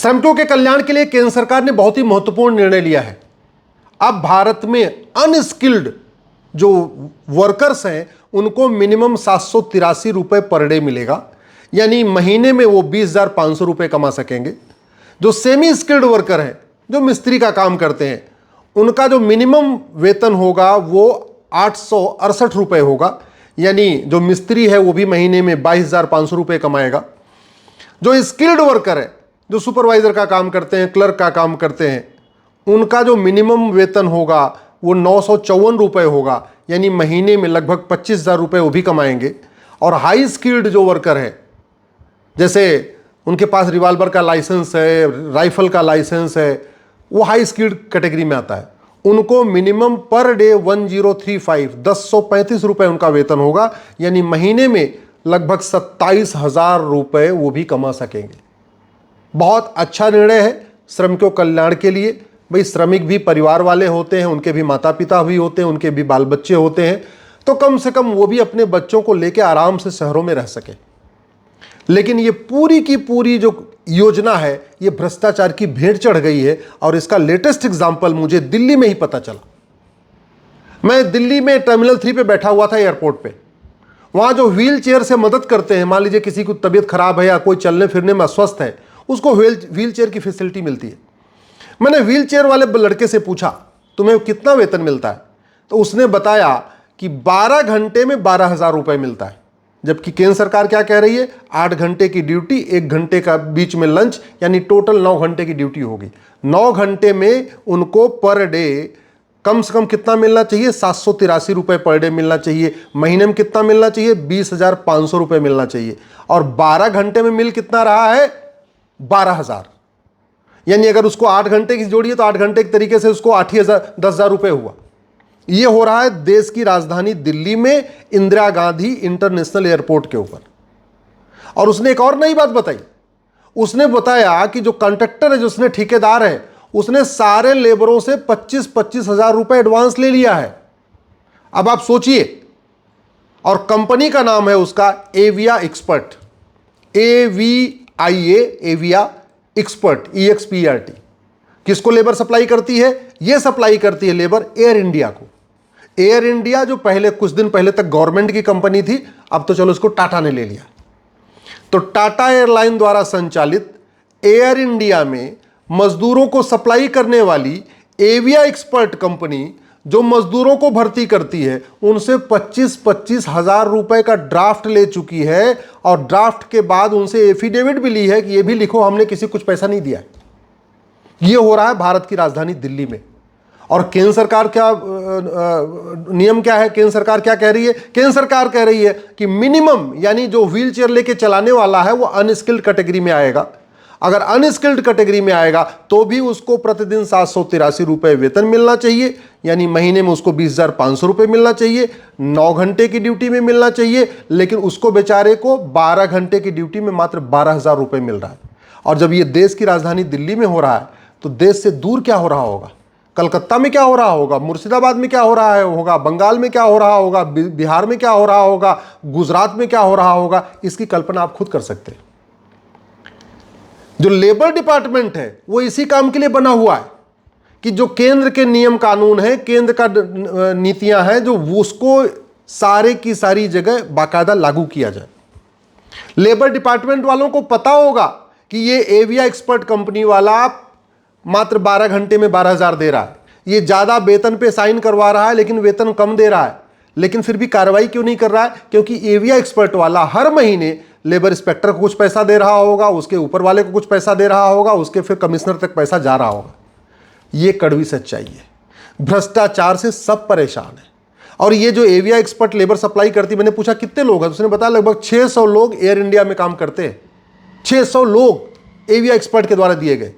श्रमिकों के कल्याण के लिए केंद्र सरकार ने बहुत ही महत्वपूर्ण निर्णय लिया है। अब भारत में अनस्किल्ड जो वर्कर्स हैं उनको मिनिमम 783 रुपए पर डे मिलेगा, यानी महीने में वो 20,500 रुपए कमा सकेंगे। जो सेमी स्किल्ड वर्कर हैं, जो मिस्त्री का काम करते हैं, उनका जो मिनिमम वेतन होगा वो 868 रुपए होगा, यानी जो मिस्त्री है वो भी महीने में 22,500 रुपए कमाएगा। जो स्किल्ड वर्कर है, जो सुपरवाइजर का काम करते हैं, क्लर्क का काम करते हैं, उनका जो मिनिमम वेतन होगा वो 954 रुपए होगा, यानी महीने में लगभग 25,000 रुपए वो भी कमाएंगे। और हाई स्किल्ड जो वर्कर है, जैसे उनके पास रिवाल्वर का लाइसेंस है, राइफल का लाइसेंस है, वो हाई स्किल्ड कैटेगरी में आता है, उनको मिनिमम पर डे 1035 रुपए उनका वेतन होगा, यानी महीने में लगभग 27,000 रुपए वो भी कमा सकेंगे। बहुत अच्छा निर्णय है श्रमिकों कल्याण के लिए। भाई श्रमिक भी परिवार वाले होते हैं, उनके भी माता पिता भी होते हैं, उनके भी बाल बच्चे होते हैं, तो कम से कम वो भी अपने बच्चों को लेकर आराम से शहरों में रह सके। लेकिन ये पूरी की पूरी जो योजना है ये भ्रष्टाचार की भेंट चढ़ गई है। और इसका लेटेस्ट एग्जाम्पल मुझे दिल्ली में ही पता चला। मैं दिल्ली में टर्मिनल 3 पे बैठा हुआ था एयरपोर्ट पे। वहां जो व्हील चेयर से मदद करते हैं, मान लीजिए किसी को तबीयत खराब है या कोई चलने फिरने में अस्वस्थ है, उसको व्हील चेयर की फैसिलिटी मिलती है। मैंने व्हील चेयर वाले लड़के से पूछा तुम्हें कितना वेतन मिलता है, तो उसने बताया कि 12 घंटे में 12,000 रुपए मिलता है। जबकि केंद्र सरकार क्या कह रही है, 8 घंटे की ड्यूटी, 1 घंटे का बीच में लंच, यानी टोटल 9 घंटे की ड्यूटी होगी। 9 घंटे में उनको पर डे कम से कम कितना मिलना चाहिए, 783 रुपए पर डे मिलना चाहिए। महीने में कितना मिलना चाहिए, 20,500 रुपए मिलना चाहिए। और 12 घंटे में मिल कितना रहा है, 12,000। यानी अगर उसको 8 घंटे की जोड़िए तो 8 घंटे के तरीके से उसको 8,000 10,000 रुपए हुआ। यह हो रहा है देश की राजधानी दिल्ली में इंदिरा गांधी इंटरनेशनल एयरपोर्ट के ऊपर। और उसने एक और नई बात बताई। उसने बताया कि जो कॉन्ट्रैक्टर है, जो उसने ठेकेदार है, उसने सारे लेबरों से 25-25 हजार रुपए एडवांस ले लिया है। अब आप सोचिए, और कंपनी का नाम है उसका एविया एक्सपर्ट, AVIA, एविया एक्सपर्ट, EXPERT। किसको लेबर सप्लाई करती है, यह सप्लाई करती है लेबर एयर इंडिया को। एयर इंडिया जो पहले कुछ दिन पहले तक गवर्नमेंट की कंपनी थी, अब तो चलो इसको टाटा ने ले लिया। तो टाटा एयरलाइन द्वारा संचालित एयर इंडिया में मजदूरों को सप्लाई करने वाली एविया एक्सपर्ट कंपनी जो मजदूरों को भर्ती करती है, उनसे 25-25 हजार रुपए का ड्राफ्ट ले चुकी है। और ड्राफ्ट के बाद उनसे एफिडेविट भी ली है कि यह भी लिखो हमने किसी कुछ पैसा नहीं दिया है। यह हो रहा है भारत की राजधानी दिल्ली में। और केंद्र सरकार क्या नियम क्या है, केंद्र सरकार क्या कह रही है, केंद्र सरकार कह रही है कि मिनिमम, यानी जो व्हील चेयर लेके चलाने वाला है वो अनस्किल्ड कैटेगरी में आएगा। अगर अनस्किल्ड कैटेगरी में आएगा तो भी उसको प्रतिदिन 783 रुपए वेतन मिलना चाहिए, यानी महीने में उसको 20,500 रुपए मिलना चाहिए। 9 घंटे की ड्यूटी में मिलना चाहिए, लेकिन उसको बेचारे को 12 घंटे की ड्यूटी में मात्र 12,000 रुपए मिल रहा है। और जब ये देश की राजधानी दिल्ली में हो रहा है तो देश से दूर क्या हो रहा होगा, कलकत्ता में क्या हो रहा होगा, मुर्शिदाबाद में क्या हो रहा है होगा, बंगाल में क्या हो रहा होगा, बिहार में क्या हो रहा होगा, गुजरात में क्या हो रहा होगा, इसकी कल्पना आप खुद कर सकते हैं। जो लेबर डिपार्टमेंट है वो इसी काम के लिए बना हुआ है कि जो केंद्र के नियम कानून है, केंद्र का नीतियां हैं, जो उसको सारे की सारी जगह बाकायदा लागू किया जाए। लेबर डिपार्टमेंट वालों को पता होगा कि ये एविया एक्सपर्ट कंपनी वाला मात्र 12 घंटे में 12,000 दे रहा है, ये ज्यादा वेतन पे साइन करवा रहा है लेकिन वेतन कम दे रहा है, लेकिन फिर भी कार्रवाई क्यों नहीं कर रहा है? क्योंकि एविया एक्सपर्ट वाला हर महीने लेबर इंस्पेक्टर को कुछ पैसा दे रहा होगा, उसके ऊपर वाले को कुछ पैसा दे रहा होगा, उसके फिर कमिश्नर तक पैसा जा रहा होगा। ये कड़वी सच्चाई है। भ्रष्टाचार से सब परेशान है। और ये जो एविया एक्सपर्ट लेबर सप्लाई करती, मैंने पूछा कितने लोग हैं, उसने बताया लगभग 600 लोग एयर इंडिया में काम करते हैं। 600 लोग एविया एक्सपर्ट के द्वारा दिए गए।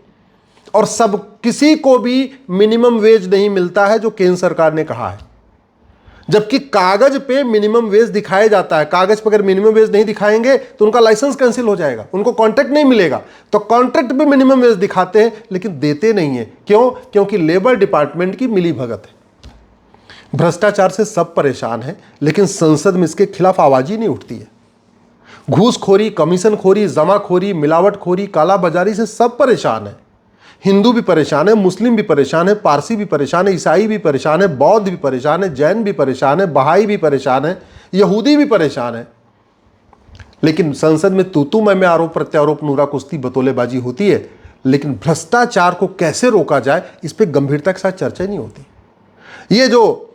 और सब किसी को भी मिनिमम वेज नहीं मिलता है जो केंद्र सरकार ने कहा है, जबकि कागज पे मिनिमम वेज दिखाया जाता है। कागज पर अगर मिनिमम वेज नहीं दिखाएंगे तो उनका लाइसेंस कैंसिल हो जाएगा, उनको कॉन्ट्रैक्ट नहीं मिलेगा। तो कॉन्ट्रैक्ट पे मिनिमम वेज दिखाते हैं लेकिन देते नहीं है। क्यों? क्योंकि लेबर डिपार्टमेंट की मिली भगत है। भ्रष्टाचार से सब परेशान है, लेकिन संसद में इसके खिलाफ आवाज ही नहीं उठती है। घूसखोरी, कमीशनखोरी, जमाखोरी, मिलावटखोरी, कालाबाजारी से सब परेशान है। हिंदू भी परेशान है, मुस्लिम भी परेशान है, पारसी भी परेशान है, ईसाई भी परेशान है, बौद्ध भी परेशान है, जैन भी परेशान है, बहाई भी परेशान है, यहूदी भी परेशान है। लेकिन संसद में तू मैं आरोप प्रत्यारोप, नूरा कुश्ती, बतौलेबाजी होती है, लेकिन भ्रष्टाचार को कैसे रोका जाए इस पर गंभीरता के साथ चर्चा नहीं होती। ये जो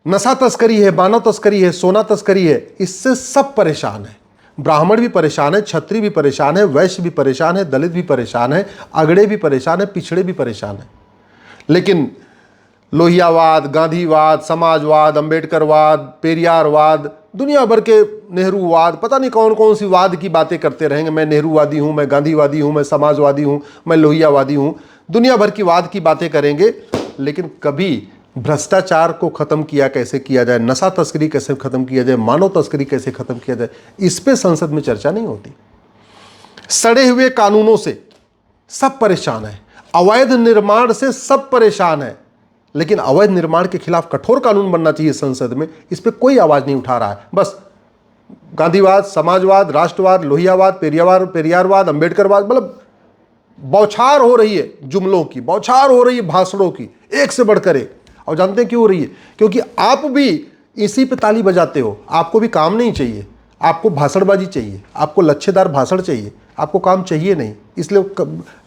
नशा तस्करी है, मानव तस्करी है, सोना तस्करी है, इससे सब परेशान है। ब्राह्मण भी परेशान है, क्षत्रिय भी परेशान है, वैश्य भी परेशान है, दलित भी परेशान है, अगड़े भी परेशान है, पिछड़े भी परेशान है। लेकिन लोहियावाद, गांधीवाद, समाजवाद, अंबेडकरवाद, पेरियारवाद, दुनिया भर के नेहरूवाद, पता नहीं कौन कौन सी वाद की बातें करते रहेंगे। मैं नेहरूवादी हूं, मैं गांधीवादी हूं, मैं समाजवादी हूं, मैं लोहियावादी हूं, दुनिया भर की वाद की बातें करेंगे, लेकिन कभी भ्रष्टाचार को खत्म किया कैसे किया जाए, नशा तस्करी कैसे खत्म किया जाए, मानव तस्करी कैसे खत्म किया जाए, इस पे संसद में चर्चा नहीं होती। सड़े हुए कानूनों से सब परेशान है, अवैध निर्माण से सब परेशान है, लेकिन अवैध निर्माण के खिलाफ कठोर कानून बनना चाहिए संसद में, इस पे कोई आवाज नहीं उठा रहा है। बस गांधीवाद, समाजवाद, राष्ट्रवाद, लोहियावाद, पेरियारवाद, अंबेडकरवाद, मतलब बौछार हो रही है जुमलों की, बौछार हो रही है भाषणों की, एक से बढ़कर एक। और जानते हैं क्यों हो रही है? क्योंकि आप भी इसी पे ताली बजाते हो। आपको भी काम नहीं चाहिए, आपको भाषणबाजी चाहिए, आपको लच्छेदार भाषण चाहिए, आपको काम चाहिए नहीं, इसलिए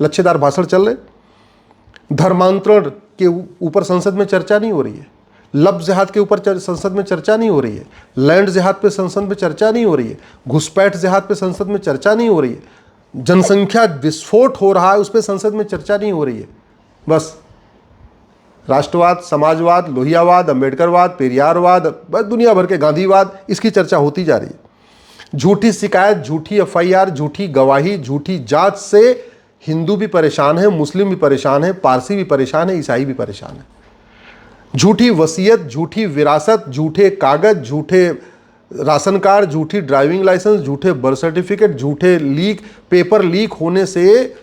लच्छेदार भाषण चल रहे। धर्मांतरण के ऊपर संसद में चर्चा नहीं हो रही है, लफ्ज़ जिहाद के ऊपर संसद में चर्चा नहीं हो रही है, लैंड जिहाद पे संसद में चर्चा नहीं हो रही है, घुसपैठ जिहाद पे संसद में चर्चा नहीं हो रही है, जनसंख्या विस्फोट हो रहा है उस पर संसद में चर्चा नहीं हो रही है। बस राष्ट्रवाद, समाजवाद, लोहियावाद, अंबेडकरवाद, पेरियारवाद, बस दुनिया भर के गांधीवाद, इसकी चर्चा होती जा रही है। झूठी शिकायत, झूठी एफआईआर, झूठी गवाही, झूठी जांच से हिंदू भी परेशान है, मुस्लिम भी परेशान है, पारसी भी परेशान है, ईसाई भी परेशान है। झूठी वसीयत, झूठी विरासत, झूठे कागज, झूठे राशन कार्ड, झूठी ड्राइविंग लाइसेंस, झूठे बर्थ सर्टिफिकेट, झूठे पेपर लीक होने से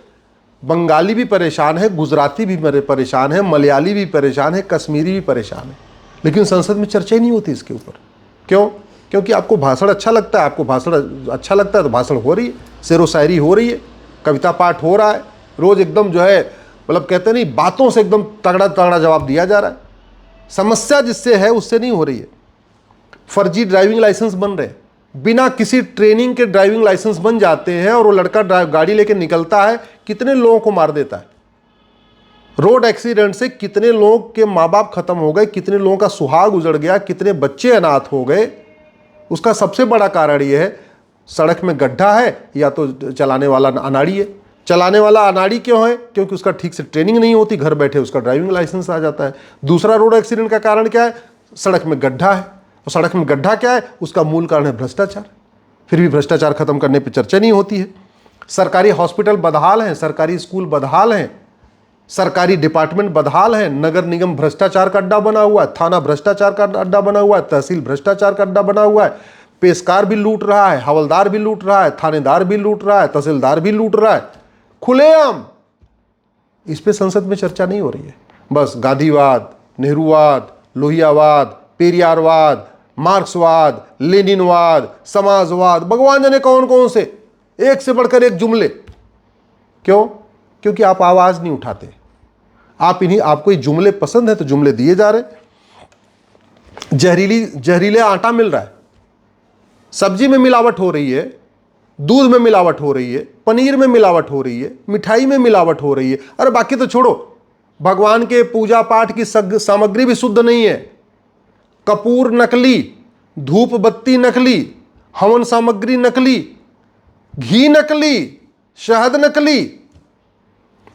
बंगाली भी परेशान है, गुजराती भी परेशान है, मलयाली भी परेशान है, कश्मीरी भी परेशान है, लेकिन संसद में चर्चा ही नहीं होती इसके ऊपर। क्यों? क्योंकि आपको भाषण अच्छा लगता है, आपको भाषण अच्छा लगता है तो भाषण हो रही है, शेरो शायरी हो रही है, कविता पाठ हो रहा है, रोज एकदम जो है मतलब कहते नहीं, बातों से एकदम तगड़ा तगड़ा जवाब दिया जा रहा है। समस्या जिससे है उससे नहीं हो रही है। फर्जी ड्राइविंग लाइसेंस बन रहे, बिना किसी ट्रेनिंग के ड्राइविंग लाइसेंस बन जाते हैं, और वो लड़का गाड़ी लेके निकलता है, कितने लोगों को मार देता है। रोड एक्सीडेंट से कितने लोगों के माँ बाप खत्म हो गए, कितने लोगों का सुहाग उजड़ गया, कितने बच्चे अनाथ हो गए। उसका सबसे बड़ा कारण यह है सड़क में गड्ढा है या तो चलाने वाला अनाड़ी है। चलाने वाला अनाड़ी क्यों है? क्योंकि उसका ठीक से ट्रेनिंग नहीं होती, घर बैठे उसका ड्राइविंग लाइसेंस आ जाता है। दूसरा रोड एक्सीडेंट का कारण क्या है? सड़क में गड्ढा है, और सड़क में गड्ढा क्या है? उसका मूल कारण है भ्रष्टाचार। फिर भी भ्रष्टाचार खत्म करने पर चर्चा नहीं होती है। सरकारी हॉस्पिटल बदहाल हैं, सरकारी स्कूल बदहाल हैं, सरकारी डिपार्टमेंट बदहाल है, नगर निगम भ्रष्टाचार का अड्डा बना हुआ है, थाना भ्रष्टाचार का अड्डा बना हुआ है, तहसील भ्रष्टाचार का अड्डा बना हुआ है, पेशकार भी लूट रहा है, हवलदार भी लूट रहा है, थानेदार भी लूट रहा है, तहसीलदार भी लूट रहा है, खुलेआम। इस पे संसद में चर्चा नहीं हो रही है। बस गांधीवाद, नेहरूवाद, लोहियावाद, पेरियारवाद, मार्क्सवाद, लेनिनवाद, समाजवाद, भगवान जाने कौन कौन से, एक से बढ़कर एक जुमले। क्यों? क्योंकि आप आवाज नहीं उठाते। आपको ये जुमले पसंद है तो जुमले दिए जा रहे। जहरीले आटा मिल रहा है, सब्जी में मिलावट हो रही है, दूध में मिलावट हो रही है, पनीर में मिलावट हो रही है, मिठाई में मिलावट हो रही है। अरे बाकी तो छोड़ो, भगवान के पूजा पाठ की सामग्री भी शुद्ध नहीं है। कपूर नकली, धूप बत्ती नकली, हवन सामग्री नकली, घी नकली, शहद नकली।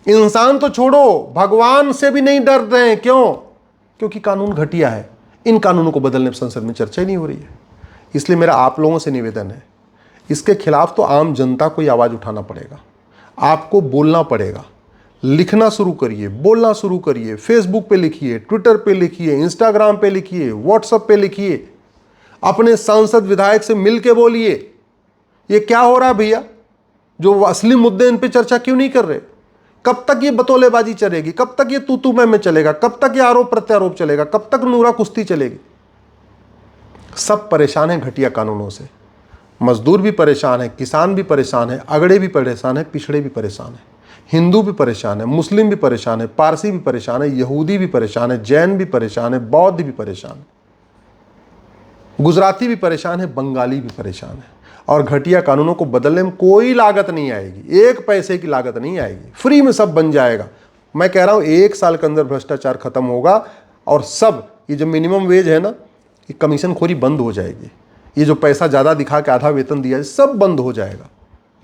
इंसान तो छोड़ो, भगवान से भी नहीं डर रहे हैं। क्यों? क्योंकि कानून घटिया है। इन कानूनों को बदलने पर संसद में चर्चा ही नहीं हो रही है। इसलिए मेरा आप लोगों से निवेदन है, इसके खिलाफ तो आम जनता को ही आवाज उठाना पड़ेगा। आपको बोलना पड़ेगा, लिखना शुरू करिए, बोलना शुरू करिए। फेसबुक पे लिखिए, ट्विटर पे लिखिए, इंस्टाग्राम पे लिखिए, व्हाट्सएप पे लिखिए, अपने सांसद विधायक से मिल के बोलिए ये क्या हो रहा है भैया, जो असली मुद्दे इन पे चर्चा क्यों नहीं कर रहे? कब तक ये बतौलेबाजी चलेगी? कब तक ये तू मैं चलेगा? कब तक ये आरोप प्रत्यारोप चलेगा? कब तक नूरा कुश्ती चलेगी? सब परेशान हैं घटिया कानूनों से। मजदूर भी परेशान है, किसान भी परेशान है, अगड़े भी परेशान है, पिछड़े भी परेशान है, हिंदू भी परेशान है, मुस्लिम भी परेशान है, पारसी भी परेशान है, यहूदी भी परेशान है, जैन भी परेशान है, बौद्ध भी परेशान है, गुजराती भी परेशान है, बंगाली भी परेशान है। और घटिया कानूनों को बदलने में कोई लागत नहीं आएगी, 1 पैसे की लागत नहीं आएगी, फ्री में सब बन जाएगा। मैं कह रहा हूं 1 साल के अंदर भ्रष्टाचार खत्म होगा और सब ये जो मिनिमम वेज है ना, ये कमीशन खोरी बंद हो जाएगी, ये जो पैसा ज़्यादा दिखा के आधा वेतन दिया है सब बंद हो जाएगा।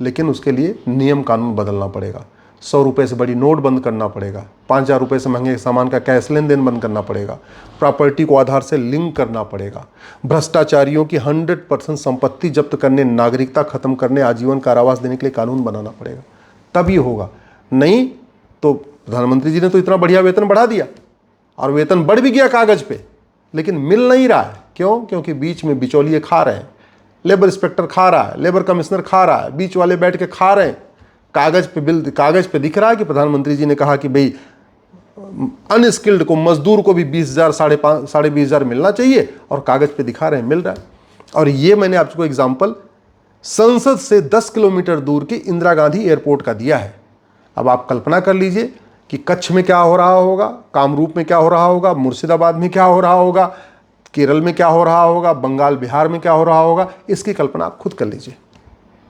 लेकिन उसके लिए नियम कानून बदलना पड़ेगा, 100 रुपये से बड़ी नोट बंद करना पड़ेगा, 5000 रुपये से महंगे सामान का कैश लेन देन बंद करना पड़ेगा, प्रॉपर्टी को आधार से लिंक करना पड़ेगा, भ्रष्टाचारियों की 100% संपत्ति जब्त करने, नागरिकता खत्म करने, आजीवन कारावास देने के लिए कानून बनाना पड़ेगा, तब ये होगा। नहीं तो प्रधानमंत्री जी ने तो इतना बढ़िया वेतन बढ़ा दिया और वेतन बढ़ भी गया कागज़ पे, लेकिन मिल नहीं रहा है। क्यों? क्योंकि बीच में बिचौलिए खा रहे हैं, लेबर इंस्पेक्टर खा रहा है, लेबर कमिश्नर खा रहा है, बीच वाले बैठ के खा रहे हैं। कागज़ पे बिल, कागज़ पे दिख रहा है कि प्रधानमंत्री जी ने कहा कि भाई अनस्किल्ड को, मजदूर को भी 20,000 साढ़े 20,000 मिलना चाहिए, और कागज़ पे दिखा रहे हैं मिल रहा है। और ये मैंने आपको एग्जाम्पल संसद से 10 किलोमीटर दूर की इंदिरा गांधी एयरपोर्ट का दिया है। अब आप कल्पना कर लीजिए कि कच्छ में क्या हो रहा होगा, कामरूप में क्या हो रहा होगा, मुर्शिदाबाद में क्या हो रहा होगा, केरल में क्या हो रहा होगा, बंगाल बिहार में क्या हो रहा होगा, इसकी कल्पना आप खुद कर लीजिए।